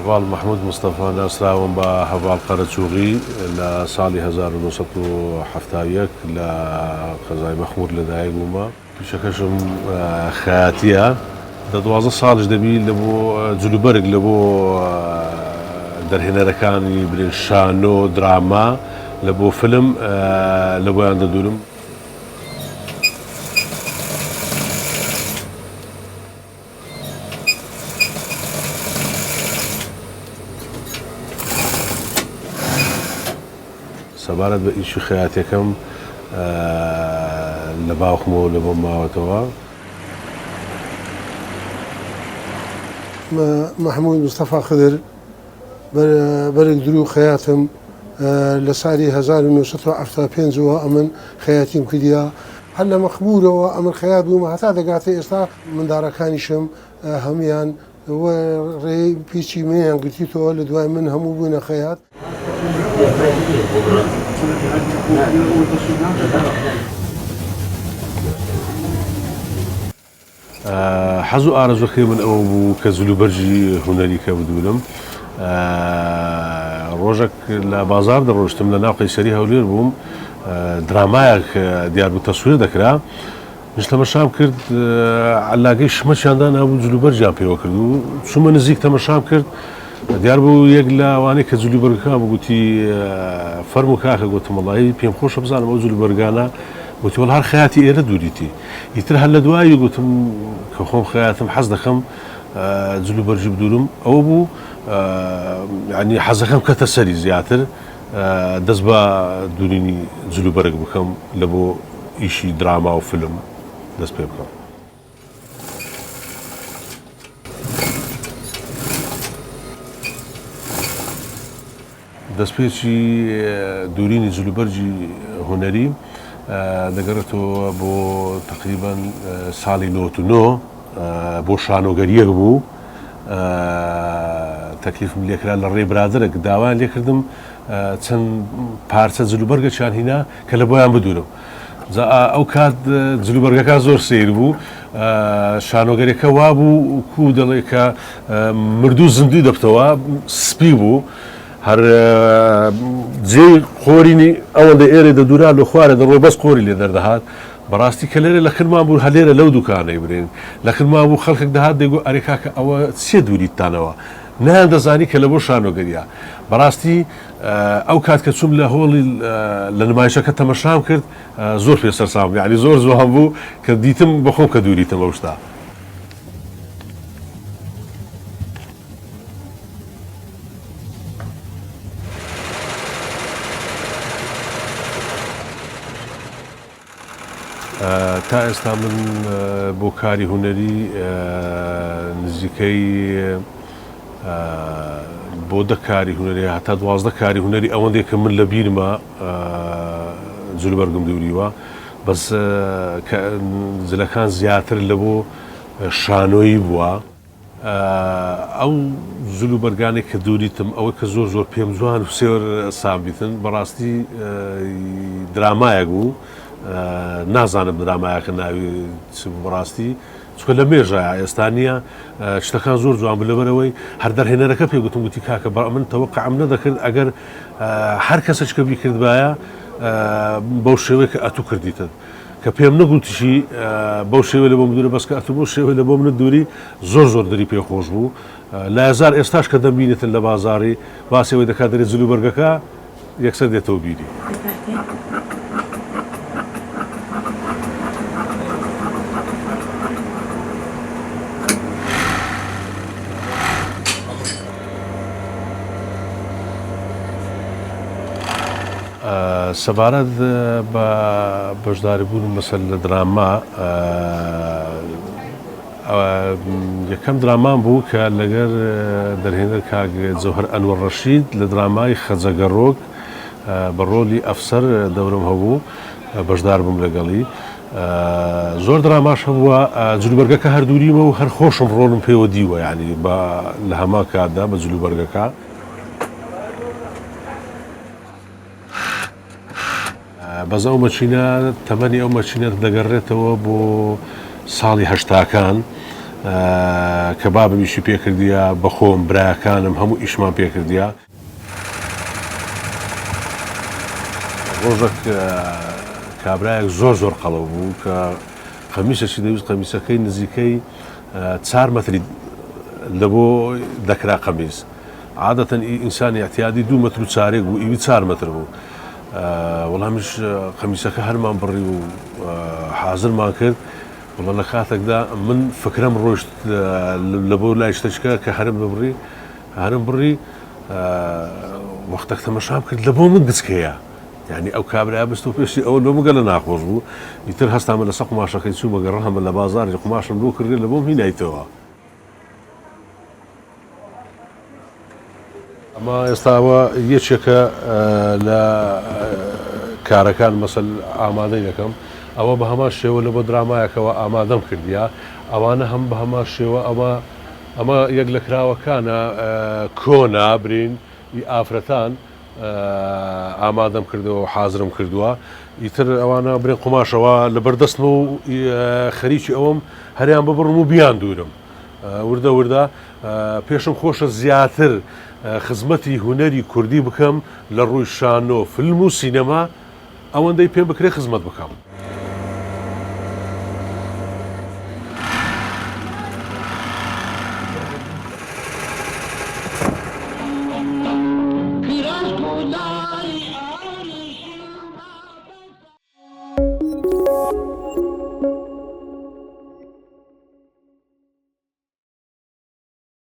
هەڤاڵ محمود مستەفا ناسراوم بە هەڤاڵ قەرەچووغی لە ساڵی 1970 لە قەزای مەخموور لەدایک بوومە. پیشەکەشم خەیاتیە. 12 ساڵش دەبی لە بۆ جلوبەرگ لە بۆ دەرهێنەرەکانی برین شانۆ دراما لە بۆ فلم لە بۆیان دەدورم. سەبارەت بە ئیشی خەیاتیەکەم لە باوکمەوە لە بۆم ماوەتەوە. محمود مستەفا خدر بەرێک درو خەیاتم لە ساڵی 1975ەوە ئەمن خەیاتیم کردیا هەر لە مەخمورەوە ئەمن خەیات بوومە هەتا دەگاتە ئێستا منداڕەکانیشم هەمویان ڕێ پیچی منیان گرتیتەوە لە دوای من هەموو بوونە خەیات. حەز و ئارەزوەکەی من ئەوە بوو کە جلوبەرجی هونەریکە بدورم. ڕۆژێک لە بازار دەڕۆشتم لە ناو قەیسەری هەولێر بووم، درامایەک دیار بوو تەسویر دەکرا، منش تەمەشام کرد، عەلاقەی شمەچیاندا نابوو جلوبەرجیان پێوە کرد و چوومە نزیک تەمەشام کرد. دیار بوو یەک لە ئەوانەی کە جلوبەرگەکان بوو گوتی فەرموو کاکە، گوتم وەڵاهی پێم خۆشە بزانم ئەو جلوبەرگانە، گوتی وەڵا هەر خەیاتی ئێرە دووریتی. ئیتر هەر لە دوایی گوتم کە خۆم خەیاتم حەز دەکەم جلوبەرجی بدورم. ئەوە بوو یعنی حەزەکەم کەتە سەری زیاتر دەست بە دوورینی جلوبەرگ بکەم لە بۆ ئیشی دراما و فلم دەست پێ بکەم. دەستپێکی دوورینی جلوبەرجی هونەری دەگەڕێتەوە بۆ تقریبان ساڵی 99 بۆ شانۆگەریەک بوو. تەکلیفم لێکرا لە ڕێی برادرێک، داوایان لێکردم چەند پارچە جلوبەرگەیان هینا کە لە بۆیان بدورم. ئەو کات جلوبەرگەکە زۆر سیر بوو، شانۆگەریەکە وا بوو کو دەڵێ کە مردوو زیندوی دەبتەوە، سپی بوو، هەر جێی خۆرینی ئەوەندە ئێرە دەدورا لە خوارە دەڕۆ بەس قۆری لێ دەردەهات. بەڕاستی کە لێرە لە خرمان بوو، هەلێرە لەو دوکانەی برێن لە خرمان بوو، خەڵکێک دەهات دەیگو ئەرێ کاکە ئەوە چێ دووریتانەوە، نان دەزانی کە لە بۆ شانۆگەریە. بەڕاستی ئەو کات کە چوم لە هۆڵی لە نمایشەکە تەمەشام کرد، زۆر پێ سەرسام، یعنی زۆر جوان بوو کە دیتم بەخۆم کە دووریتم ئەو شتا. تا ئێستا من بۆ کاری هونەری نزیکەی بۆ 10 کاری هونەری هەتا 12 کاری هونەری ئەوەندێک کە من لە بیرمە جلوبەرگم دووریوە، بەس جلەکان زیاتر لە بۆ شانۆیی بووە. ئەو جلوبەرگانێک کە دووریتم ئەوەی کە زۆر زۆر پێم جوان و سێوەر سابیتن، بەڕاستی درامایەک بوو. نازانم درامایەکە ناوی چ بوو بەڕاستی، چکە لە مێژایە ئێستا نییە، شتەکان زۆر جوان بوو لەبەرەوەی هەر دەرهێنەرەکە پێگوتم، گوتی کاکە من تەوەقعم نەدەکرد ئەگەر هەر کەسەچکە بیکردبایە بەو شێوەیە کە ئەتوو کردیتن، کە پێم نەگوتیشی بەو شێوەیە لە بۆم دوورە، بەس کە ئەتوو بەو شێوەیە لە بۆ منت دووری زۆر زۆر دەری پێخۆش بوو. لە هەزار ئێستاش کە دەمبینێتن لە بازاڕی باسەوەی دەکات دەرێت جلوبەرگەکە یەکسەر دێتەوە بیری. سەبارەت بە بەشداریبوون مەسەل لە دراما، یەکەم درامان بوو کە لەگەر دەرهێنەر کاک جەوهەر ئەنوەر ڕەشید لە درامای خەجەگەڕۆک بە ڕۆلی ئەفسەر دەورم هەبوو، بەشدار بووم لەگەڵی. زۆر دراماش هەبووە، جلوبەرگەکە هەردووریمە و هەر خۆشم ڕۆڵم پێوە دیوە، یعنی لە هەما کاتدا بە جلوبەرگەکە. بەز ئەو مەچینە تەمەنی ئەو مەچینە دەگەڕێتەوە بۆ ساڵی هەشتاکان، کە بابمیشی پێکردیە بەخۆم برایەکانم هەموو ئیشمان پێکردیە. ڕۆژێک کابرایەک زۆر قەڵەو بوو کە قەمیسەی دەویست قەمیسەکەی نزیکەی 4 مەتری لە بۆ دەکرا قەمیس. عادەتەن ئینسانی احتیادی 2 مەتر و چارێک بوو، ئیوی 4 مەتر بوو. وەڵامیش قەمیسەکە هەرمان بڕی و حازرمان کرد. وڵا لە کاتێکدا من فکرم ڕۆشت لە بۆ لای شتەچکە کە هەرم بڕی وەختێک تەمەشام کرد لە بۆ من گچکەیە. یعنی ئەو کابرا بست و پێشی ئەوە لۆ مگە لە ناخۆش بوو. ئیتر هەستامە لەسەر قماشەکەی چوومە گەڕەمە لە بازاری قماشم لۆ کردێ لە بۆم هینایتەوە. ئەمە ئێستاوە یەکێکە لە کارەکان مەسەل ئامادەی دەکەم. ئەوە بە هەمان شێوە لە بۆ درامایەکەوە ئامادەم کردیا. ئەوانە هەم بە هەمان شێوە ئەمە یەک لە کراوەکانە کۆنا برین ئافرەتان ئامادەم کردەوە و حازرم کردووە. ئیتر ئەوانە برێن قماشەوە لە بەردەستمە و خەریکی ئەوم هەریان ببڕم و بیان دوورم. وردە پێشم خۆشە زیاتر خزمەتی هونەری کوردی بکەم لە ڕووی شانۆ فیلم و سینەما ئەوەندەی پێم بکرێ خزمەت بکەم.